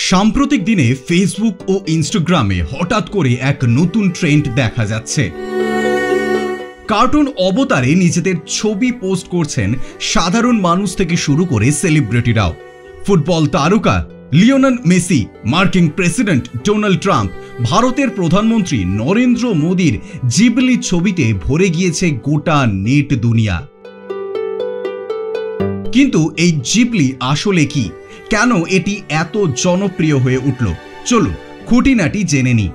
সাম্প্রতিক দিনে ফেসবুক ও ইনস্টাগ্রামে হঠাৎ করে এক নতুন ট্রেন্ড দেখা যাচ্ছে। কার্টুন অবতারে নিজেদের ছবি পোস্ট করছেন সাধারণ মানুষ থেকে শুরু করে সেলিব্রিটিরাও। ফুটবল তারকা লিওনেল মেসি, মার্কিন প্রেসিডেন্ট ডোনাল্ড ট্রাম্প, ভারতের প্রধানমন্ত্রী নরেন্দ্র মোদির জিবলি ছবিতে ভরে গিয়েছে গোটা নেট দুনিয়া। কিন্তু এই জিবলি আসলে কি, কেন এটি এত জনপ্রিয় হয়ে উঠল, চলুন খুঁটিনাটি জেনে নিই।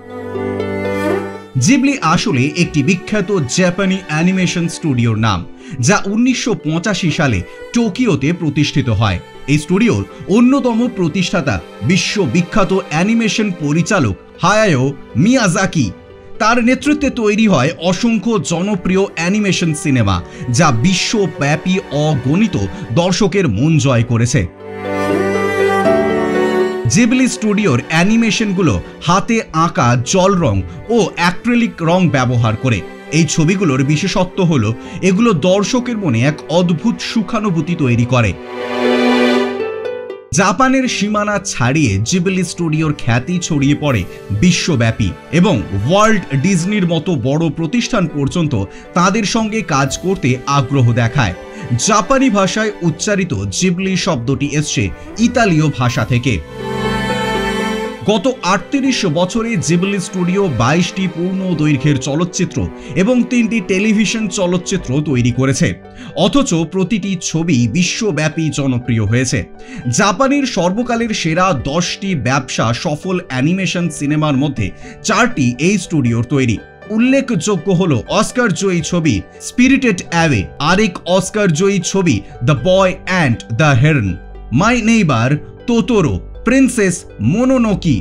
জিবলি আসলে একটি বিখ্যাত জাপানি অ্যানিমেশন স্টুডিওর নাম, যা 1985 সালে টোকিওতে প্রতিষ্ঠিত হয়। এই স্টুডিওর অন্যতম প্রতিষ্ঠাতা বিশ্ববিখ্যাত অ্যানিমেশন পরিচালক হায়াও মিয়াজাকি। তার নেতৃত্বে তৈরি হয় অসংখ্য জনপ্রিয় অ্যানিমেশন সিনেমা, যা বিশ্বব্যাপী অগণিত দর্শকের মন জয় করেছে। জিবলি স্টুডিওর অ্যানিমেশনগুলো হাতে আঁকা জল রং ও অ্যাক্রিলিক রং ব্যবহার করে। এই ছবিগুলোর বিশেষত্ব হলো এগুলো দর্শকের মনে এক অদ্ভুত সুখানুভূতি তৈরি করে। জাপানের সীমানা ছাড়িয়ে জিবলি স্টুডিওর খ্যাতি ছড়িয়ে পড়ে বিশ্বব্যাপী এবং ওয়ার্ল্ড ডিজনির মতো বড় প্রতিষ্ঠান পর্যন্ত তাদের সঙ্গে কাজ করতে আগ্রহ দেখায়। জাপানি ভাষায় উচ্চারিত জিবলি শব্দটি এসছে ইতালীয় ভাষা থেকে। গত 38 বছরে জিবলি স্টুডিও 22টি পূর্ণ দৈর্ঘ্যের চলচ্চিত্র এবং 3টি টেলিভিশন চলচ্চিত্র তৈরি করেছে, অথচ প্রতিটি ছবি বিশ্বব্যাপী জনপ্রিয় হয়েছে। জাপানের সর্বকালের সেরা 10টি ব্যবসা সফল অ্যানিমেশন সিনেমার মধ্যে 4টি এই স্টুডিওর তৈরি। উল্লেখযোগ্য হল অস্কার জয়ী ছবি স্পিরিটেড অ্যাওয়ে, আরেক অস্কার জয়ী ছবি the boy and the heron, my neighbour Totoro, princess Mononoke.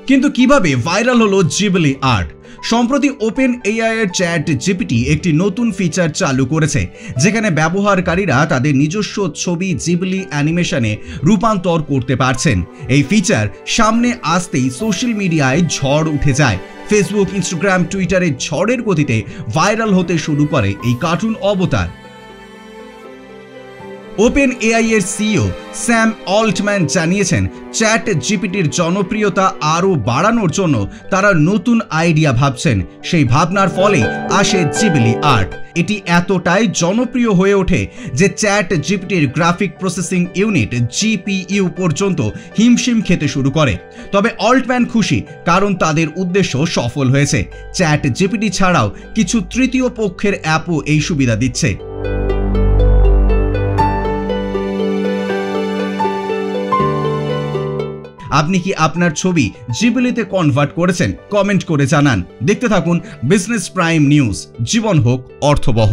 কিন্তু কিভাবে ভাইরাল হলো জিবলি আর্ট? সম্প্রতি ওপেন এআই এর চ্যাট জিপিটি একটি নতুন ফিচার চালু করেছে, যেখানে ব্যবহারকারীরা তাদের নিজস্ব ছবি জিবলি অ্যানিমেশনে রূপান্তর করতে পারছেন। এই ফিচার সামনে আসতেই সোশ্যাল মিডিয়ায় ঝড় উঠে যায়। ফেসবুক, ইনস্টাগ্রাম, টুইটারে ঝড়ের গতিতে ভাইরাল হতে শুরু করে এই কার্টুন অবতার। ওপেন এআই এর সিইও স্যাম অল্টম্যান জানিয়েছেন, চ্যাট জিপিটির জনপ্রিয়তা আরও বাড়ানোর জন্য তারা নতুন আইডিয়া ভাবছেন। সেই ভাবনার ফলে আসে জিবলি আর্ট। এটি এতটাই জনপ্রিয় হয়ে ওঠে যে চ্যাট জিপিটির গ্রাফিক প্রসেসিং ইউনিট জিপিইউ পর্যন্ত হিমশিম খেতে শুরু করে। তবে অল্টম্যান খুশি, কারণ তাদের উদ্দেশ্য সফল হয়েছে। চ্যাট জিপিটি ছাড়াও কিছু তৃতীয় পক্ষের অ্যাপও এই সুবিধা দিচ্ছে। আপনি কি আপনার ছবি জিবলিতে কনভার্ট করেছেন? কমেন্ট করে জানান। দেখতে থাকুন বিজনেস প্রাইম নিউজ। জীবন হোক অর্থবহ।